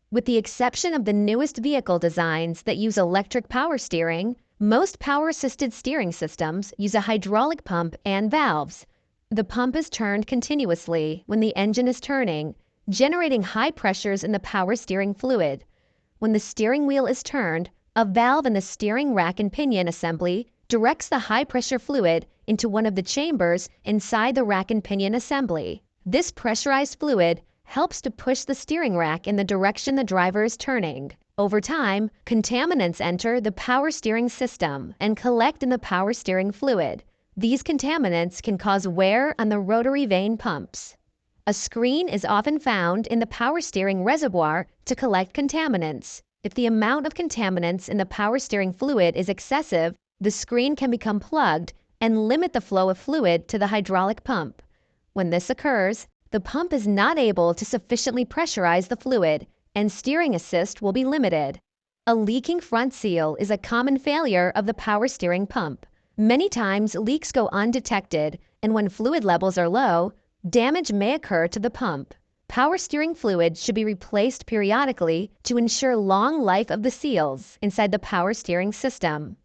With the exception of the newest vehicle designs that use electric power steering, most power-assisted steering systems use a hydraulic pump and valves. The pump is turned continuously when the engine is turning, generating high pressures in the power steering fluid. When the steering wheel is turned, a valve in the steering rack and pinion assembly directs the high-pressure fluid into one of the chambers inside the rack and pinion assembly. This pressurized fluid helps to push the steering rack in the direction the driver is turning. Over time, contaminants enter the power steering system and collect in the power steering fluid. These contaminants can cause wear on the rotary vane pumps. A screen is often found in the power steering reservoir to collect contaminants. If the amount of contaminants in the power steering fluid is excessive, the screen can become plugged and limit the flow of fluid to the hydraulic pump. When this occurs, the pump is not able to sufficiently pressurize the fluid, and steering assist will be limited. A leaking front seal is a common failure of the power steering pump. Many times leaks go undetected, and when fluid levels are low, damage may occur to the pump. Power steering fluid should be replaced periodically to ensure long life of the seals inside the power steering system.